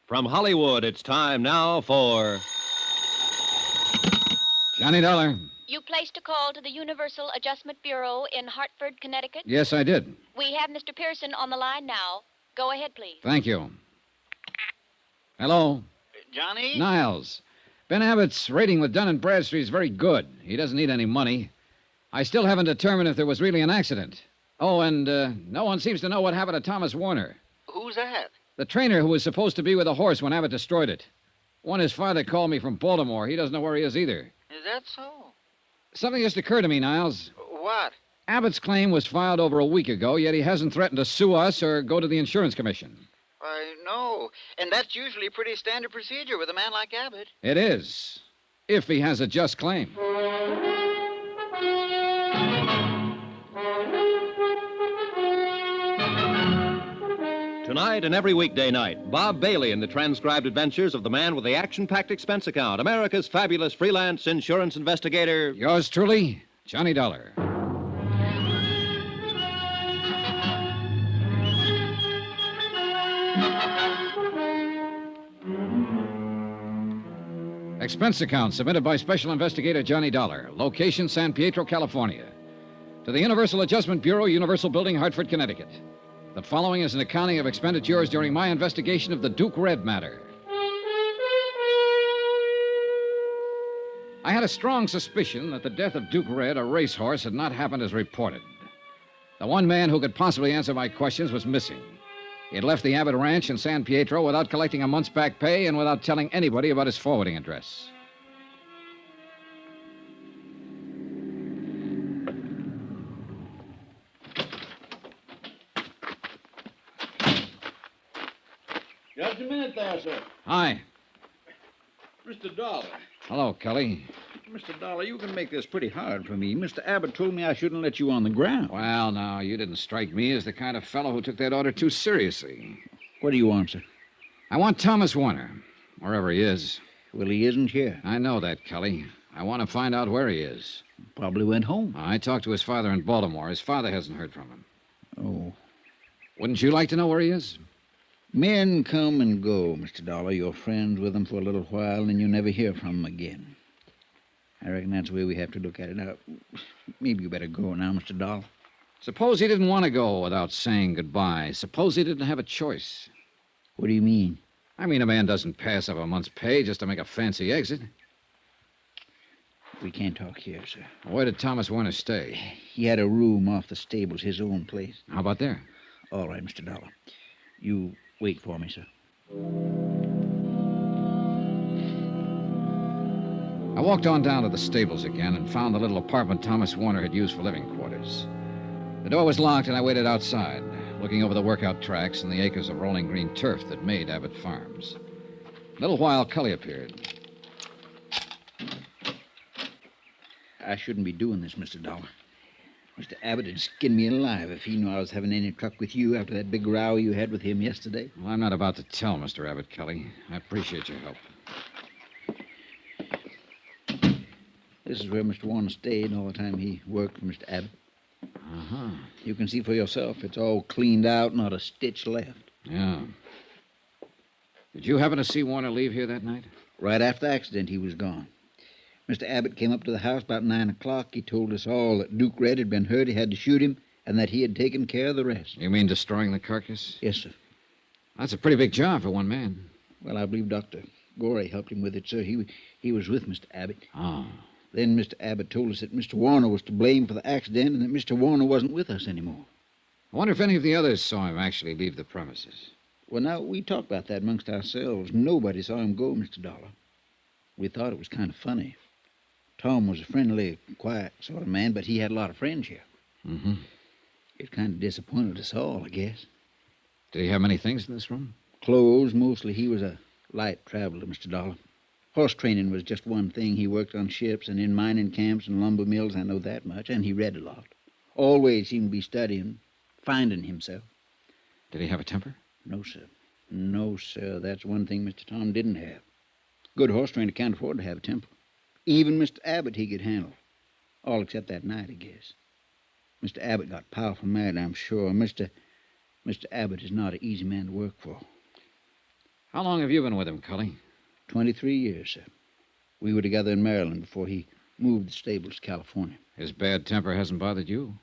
From Hollywood, it's time now for Johnny Dollar. You placed a call to the Universal Adjustment Bureau in Hartford, Connecticut? Yes, I did. We have Mr. Pearson on the line now. Go ahead, please. Thank you. Hello? Johnny? Niles. Ben Abbott's rating with Dun & Bradstreet is very good. He doesn't need any money. I still haven't determined if there was really an accident. Oh, and no one seems to know what happened to Thomas Warner. Who's that? The trainer who was supposed to be with the horse when Abbott destroyed it. When his father called me from Baltimore, he doesn't know where he is either. Is that so? Something just occurred to me, Niles. What? Abbott's claim was filed over a week ago, yet he hasn't threatened to sue us or go to the insurance commission. I know. And that's usually pretty standard procedure with a man like Abbott. It is, if he has a just claim. Tonight and every weekday night, Bob Bailey in the transcribed adventures of the man with the action-packed expense account, America's fabulous freelance insurance investigator. Yours truly, Johnny Dollar. Expense account submitted by Special Investigator Johnny Dollar. Location, San Pietro, California. To the Universal Adjustment Bureau, Universal Building, Hartford, Connecticut. The following is an accounting of expenditures during my investigation of the Duke Red matter. I had a strong suspicion that the death of Duke Red, a racehorse, had not happened as reported. The one man who could possibly answer my questions was missing. He had left the Abbott Ranch in San Pietro without collecting a month's back pay and without telling anybody about his forwarding address. Just a minute there, sir. Hi. Mr. Dollar. Hello, Kelly. Mr. Dollar, you can make this pretty hard for me. Mr. Abbott told me I shouldn't let you on the ground. Well, now, you didn't strike me as the kind of fellow who took that order too seriously. What do you want, sir? I want Thomas Warner, wherever he is. Well, he isn't here. I know that, Kelly. I want to find out where he is. Probably went home. I talked to his father in Baltimore. His father hasn't heard from him. Oh. Wouldn't you like to know where he is? Men come and go, Mr. Dollar. You're friends with them for a little while, and you never hear from them again. I reckon that's the way we have to look at it. Now, maybe you better go now, Mr. Dollar. Suppose he didn't want to go without saying goodbye. Suppose he didn't have a choice. What do you mean? I mean, a man doesn't pass up a month's pay just to make a fancy exit. We can't talk here, sir. Where did Thomas Warner stay? He had a room off the stables, his own place. How about there? All right, Mr. Dollar. You wait for me, sir. I walked on down to the stables again and found the little apartment Thomas Warner had used for living quarters. The door was locked, and I waited outside, looking over the workout tracks and the acres of rolling green turf that made Abbott Farms. A little while, Cully appeared. I shouldn't be doing this, Mr. Dollar. Mr. Abbott would skin me alive if he knew I was having any truck with you after that big row you had with him yesterday. Well, I'm not about to tell Mr. Abbott, Kelly. I appreciate your help. This is where Mr. Warner stayed all the time he worked for Mr. Abbott. Uh-huh. You can see for yourself. It's all cleaned out, not a stitch left. Yeah. Did you happen to see Warner leave here that night? Right after the accident, he was gone. Mr. Abbott came up to the house about 9 o'clock. He told us all that Duke Red had been hurt, he had to shoot him, and that he had taken care of the rest. You mean destroying the carcass? Yes, sir. That's a pretty big job for one man. Well, I believe Dr. Gorey helped him with it, sir. He was with Mr. Abbott. Oh. Then Mr. Abbott told us that Mr. Warner was to blame for the accident and that Mr. Warner wasn't with us anymore. I wonder if any of the others saw him actually leave the premises. Well, now, we talked about that amongst ourselves. Nobody saw him go, Mr. Dollar. We thought it was kind of funny. Tom was a friendly, quiet sort of man, but he had a lot of friends here. Mm-hmm. It kind of disappointed us all, I guess. Did he have many things in this room? Clothes, mostly. He was a light traveler, Mr. Dollar. Horse training was just one thing. He worked on ships and in mining camps and lumber mills, I know that much, and he read a lot. Always seemed to be studying, finding himself. Did he have a temper? No, sir. No, sir. That's one thing Mr. Tom didn't have. Good horse trainer can't afford to have a temper. Even Mr. Abbott he could handle. All except that night, I guess. Mr. Abbott got powerful mad, I'm sure. Mr. Abbott is not an easy man to work for. How long have you been with him, Cully? 23 years, sir. We were together in Maryland before he moved the stables to California. His bad temper hasn't bothered you?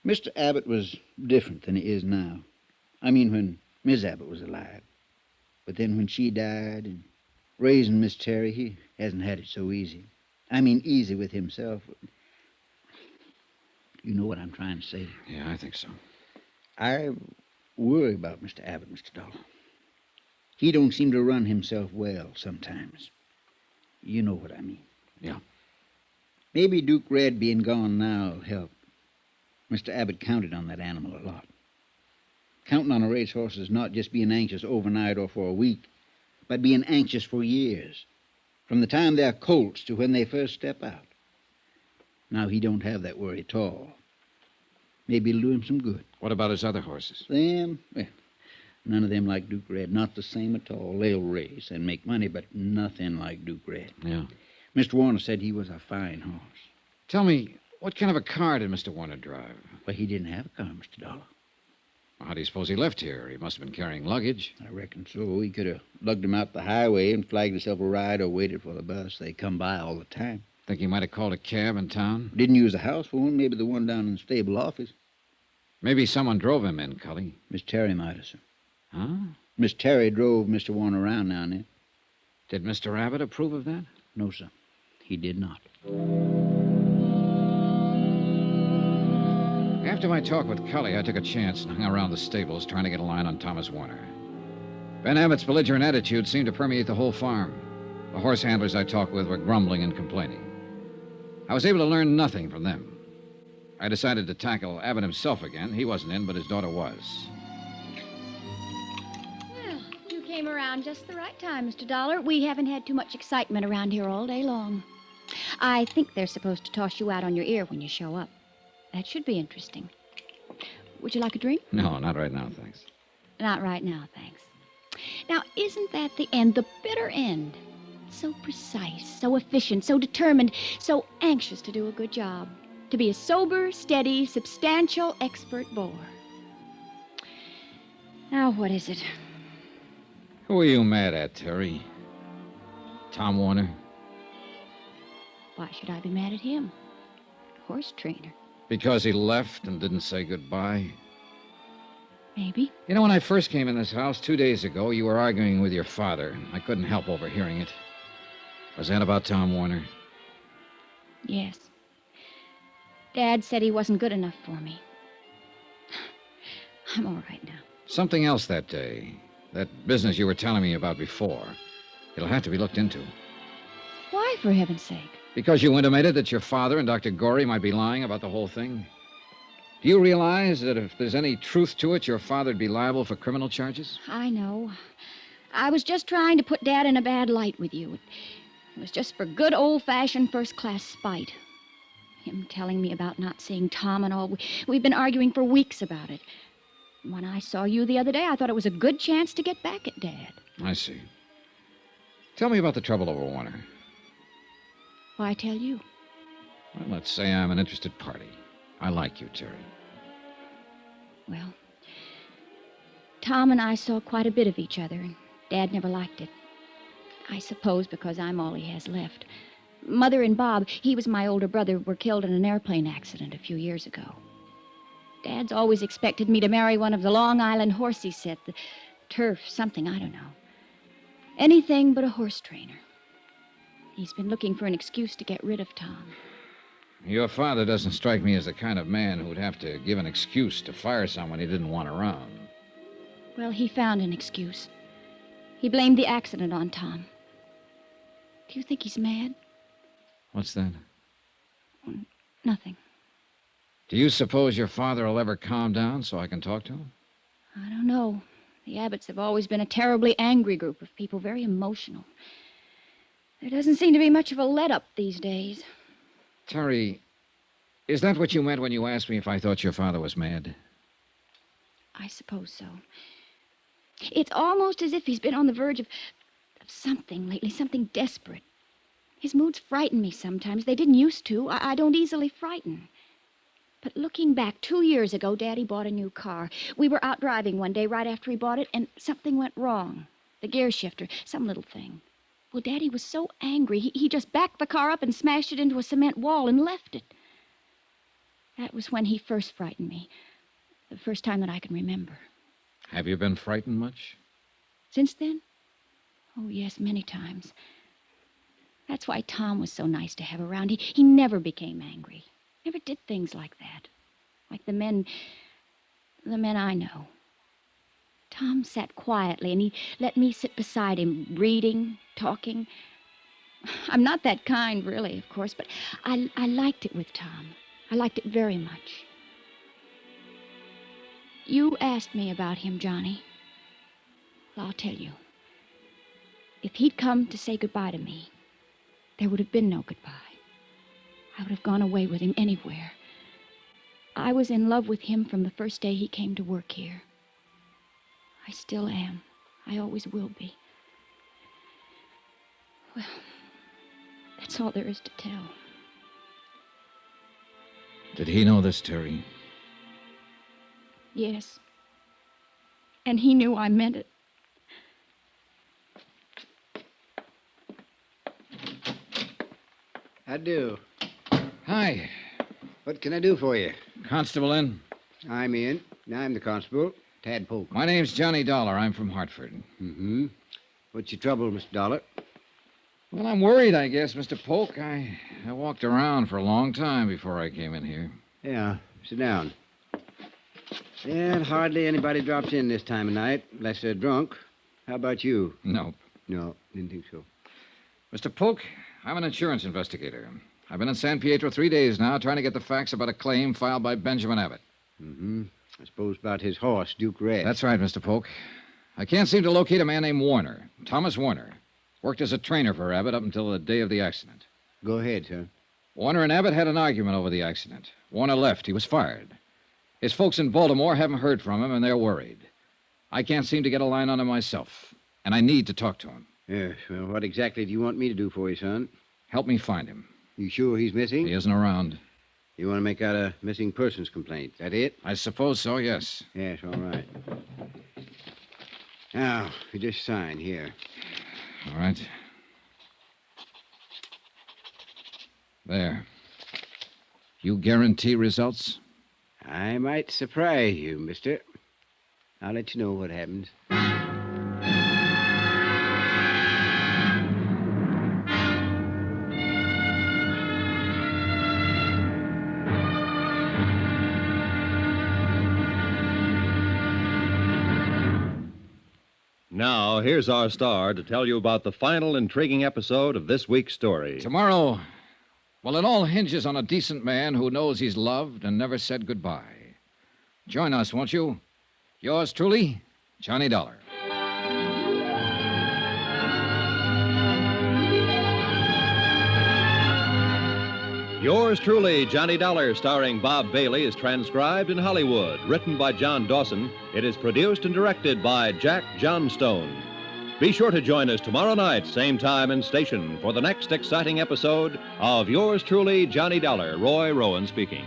Mr. Abbott was different than he is now. I mean, when Miss Abbott was alive. But then when she died and raising Miss Terry, he hasn't had it so easy. I mean, easy with himself. You know what I'm trying to say. Yeah, I think so. I worry about Mr. Abbott, Mr. Dollar. He don't seem to run himself well sometimes. You know what I mean. Yeah. Maybe Duke Red being gone now will help. Mr. Abbott counted on that animal a lot. Counting on a racehorse is not just being anxious overnight or for a week, but being anxious for years, from the time they're colts to when they first step out. Now he don't have that worry at all. Maybe it'll do him some good. What about his other horses? Them? Well, none of them like Duke Red. Not the same at all. They'll race and make money, but nothing like Duke Red. Yeah. Mr. Warner said he was a fine horse. Tell me, what kind of a car did Mr. Warner drive? But he didn't have a car, Mr. Dollar. How do you suppose he left here? He must have been carrying luggage. I reckon so. He could have lugged him out the highway and flagged himself a ride or waited for the bus. They come by all the time. Think he might have called a cab in town? Didn't use the house phone, maybe the one down in the stable office. Maybe someone drove him in, Cully. Miss Terry might have, sir. Huh? Miss Terry drove Mr. Warner around now and then. Did Mr. Abbott approve of that? No, sir. He did not. After my talk with Cully, I took a chance and hung around the stables trying to get a line on Thomas Warner. Ben Abbott's belligerent attitude seemed to permeate the whole farm. The horse handlers I talked with were grumbling and complaining. I was able to learn nothing from them. I decided to tackle Abbott himself again. He wasn't in, but his daughter was. Well, you came around just the right time, Mr. Dollar. We haven't had too much excitement around here all day long. I think they're supposed to toss you out on your ear when you show up. That should be interesting. Would you like a drink? No, not right now, thanks. Not right now, thanks. Now, isn't that the end, the bitter end? So precise, so efficient, so determined, so anxious to do a good job. To be a sober, steady, substantial, expert bore. Now, what is it? Who are you mad at, Terry? Tom Warner? Why should I be mad at him? Horse trainer. Because he left and didn't say goodbye? Maybe. You know, when I first came in this house 2 days ago, you were arguing with your father. I couldn't help overhearing it. Was that about Tom Warner? Yes. Dad said he wasn't good enough for me. I'm all right now. Something else that day. That business you were telling me about before. It'll have to be looked into. Why, for heaven's sake? Because you intimated that your father and Dr. Gorey might be lying about the whole thing. Do you realize that if there's any truth to it, your father'd be liable for criminal charges? I know. I was just trying to put Dad in a bad light with you. It was just for good old-fashioned first-class spite. Him telling me about not seeing Tom and all. We've been arguing for weeks about it. When I saw you the other day, I thought it was a good chance to get back at Dad. I see. Tell me about the trouble over Warner. Why tell you? Well, let's say I'm an interested party. I like you, Terry. Well, Tom and I saw quite a bit of each other, and Dad never liked it. I suppose because I'm all he has left. Mother and Bob, he was my older brother, were killed in an airplane accident a few years ago. Dad's always expected me to marry one of the Long Island horse set, the turf, something, I don't know. Anything but a horse trainer. He's been looking for an excuse to get rid of Tom. Your father doesn't strike me as the kind of man who'd have to give an excuse to fire someone he didn't want around. Well, he found an excuse. He blamed the accident on Tom. Do you think he's mad? What's that? Nothing. Do you suppose your father will ever calm down so I can talk to him? I don't know. The Abbotts have always been a terribly angry group of people, very emotional. There doesn't seem to be much of a let-up these days. Terry, is that what you meant when you asked me if I thought your father was mad? I suppose so. It's almost as if he's been on the verge of something lately, something desperate. His moods frighten me sometimes. They didn't used to. I don't easily frighten. But looking back, 2 years ago, Daddy bought a new car. We were out driving one day right after he bought it, and something went wrong. the gear shifter, some little thing. Well, Daddy was so angry, he just backed the car up and smashed it into a cement wall and left it. That was when he first frightened me. The first time that I can remember. Have you been frightened much? Since then? Oh, yes, many times. That's why Tom was so nice to have around. He never became angry. Never did things like that. Like the men I know. Tom sat quietly, and he let me sit beside him, reading, talking. I'm not that kind, really, of course, but I liked it with Tom. I liked it very much. You asked me about him, Johnny. Well, I'll tell you. If he'd come to say goodbye to me, there would have been no goodbye. I would have gone away with him anywhere. I was in love with him from the first day he came to work here. I still am. I always will be. Well, that's all there is to tell. Did he know this, Terry? Yes. And he knew I meant it. I do. Hi. What can I do for you? Constable in? I'm in. I'm the constable, Tad Polk. My name's Johnny Dollar. I'm from Hartford. Mm-hmm. What's your trouble, Mr. Dollar? Well, I'm worried, I guess, Mr. Polk. I walked around for a long time before I came in here. Yeah, sit down. Yeah, hardly anybody drops in this time of night, unless they're drunk. How about you? Nope. No, didn't think so. Mr. Polk, I'm an insurance investigator. I've been in San Pietro 3 days now trying to get the facts about a claim filed by Benjamin Abbott. Mm-hmm. I suppose about his horse, Duke Red. That's right, Mr. Polk. I can't seem to locate a man named Warner, Thomas Warner. Worked as a trainer for Abbott up until the day of the accident. Go ahead, sir. Warner and Abbott had an argument over the accident. Warner left. He was fired. His folks in Baltimore haven't heard from him, and they're worried. I can't seem to get a line on him myself, and I need to talk to him. Yes, well, what exactly do you want me to do for you, son? Help me find him. You sure he's missing? He isn't around. You want to make out a missing persons complaint, that it? I suppose so, yes. Yes, all right. Now, you just sign here. All right. There. You guarantee results? I might surprise you, mister. I'll let you know what happens. Now, here's our star to tell you about the final intriguing episode of this week's story. Tomorrow, well, it all hinges on a decent man who knows he's loved and never said goodbye. Join us, won't you? Yours truly, Johnny Dollar. Yours truly, Johnny Dollar, starring Bob Bailey, is transcribed in Hollywood. Written by John Dawson, it is produced and directed by Jack Johnstone. Be sure to join us tomorrow night, same time and station, for the next exciting episode of Yours truly, Johnny Dollar. Roy Rowan speaking.